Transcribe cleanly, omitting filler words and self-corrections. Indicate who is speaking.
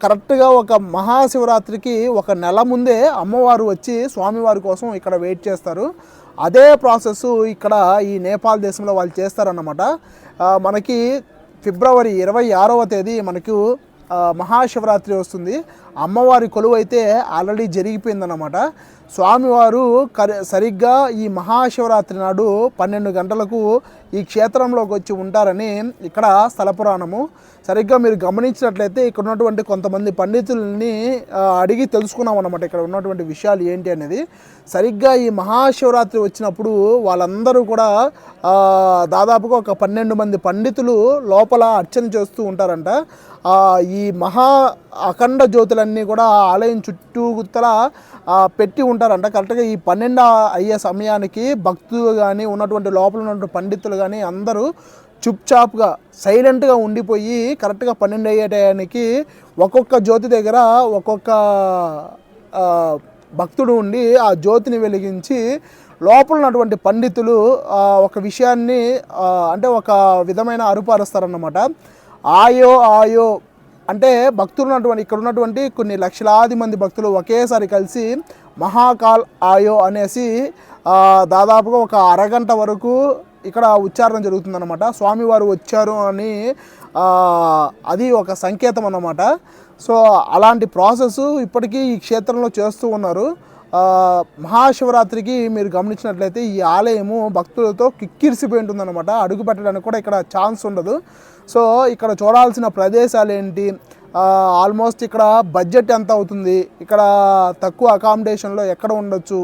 Speaker 1: కరెక్ట్గా ఒక మహాశివరాత్రికి ఒక నెల ముందే అమ్మవారు వచ్చి స్వామివారి కోసం ఇక్కడ వెయిట్ చేస్తారు. అదే ప్రాసెస్ ఇక్కడ ఈ నేపాల్ దేశంలో వాళ్ళు చేస్తారన్నమాట. మనకి ఫిబ్రవరి 26వ తేదీ మనకు మహాశివరాత్రి వస్తుంది. అమ్మవారి కొలువు అయితే ఆల్రెడీ జరిగిపోయిందన్నమాట. స్వామివారు సరిగ్గా ఈ మహాశివరాత్రి నాడు 12 గంటలకు ఈ క్షేత్రంలోకి వచ్చి ఉంటారని ఇక్కడ స్థల పురాణము. సరిగ్గా మీరు గమనించినట్లయితే ఇక్కడ ఉన్నటువంటి కొంతమంది పండితుల్ని అడిగి తెలుసుకున్నాం అన్నమాట ఇక్కడ ఉన్నటువంటి విషయాలు ఏంటి అనేది. సరిగ్గా ఈ మహాశివరాత్రి వచ్చినప్పుడు వాళ్ళందరూ కూడా దాదాపుగా ఒక 12 మంది పండితులు లోపల అర్చన చేస్తూ ఉంటారంట. ఈ మహా అఖండ జ్యోతులన్నీ కూడా ఆలయం చుట్టూతల పెట్టి ఉంటారంట. కరెక్ట్గా ఈ 12 అయ్యే సమయానికి భక్తులు కానీ ఉన్నటువంటి లోపల ఉన్నటువంటి పండితులు కానీ అందరూ చుప్చాప్గా సైలెంట్గా ఉండిపోయి కరెక్ట్గా 12 అయ్యే టయానికి ఒక్కొక్క జ్యోతి దగ్గర ఒక్కొక్క భక్తుడు ఉండి ఆ జ్యోతిని వెలిగించి లోపల ఉన్నటువంటి పండితులు ఒక విషయాన్ని అంటే ఒక విధమైన అరుపారుస్తారన్నమాట. ఆయో ఆయో అంటే భక్తులు ఉన్నటువంటి ఇక్కడ ఉన్నటువంటి కొన్ని లక్షలాది మంది భక్తులు ఒకేసారి కలిసి మహాకాల్ ఆయో అనేసి దాదాపుగా ఒక అరగంట వరకు ఇక్కడ ఉచ్చారణ జరుగుతుందన్నమాట. స్వామివారు వచ్చారు అని అది ఒక సంకేతం అన్నమాట. సో అలాంటి ప్రాసెస్ ఇప్పటికీ ఈ క్షేత్రంలో చేస్తూ ఉన్నారు. మహాశివరాత్రికి మీరు గమనించినట్లయితే ఈ ఆలయము భక్తులతో కిక్కిరిసిపోయి ఉంటుందన్నమాట. అడుగు పెట్టడానికి కూడా ఇక్కడ ఛాన్స్ ఉండదు. సో ఇక్కడ చూడాల్సిన ప్రదేశాలు ఏంటి, ఆల్మోస్ట్ ఇక్కడ బడ్జెట్ ఎంత అవుతుంది, ఇక్కడ తక్కువ అకామిడేషన్లో ఎక్కడ ఉండొచ్చు,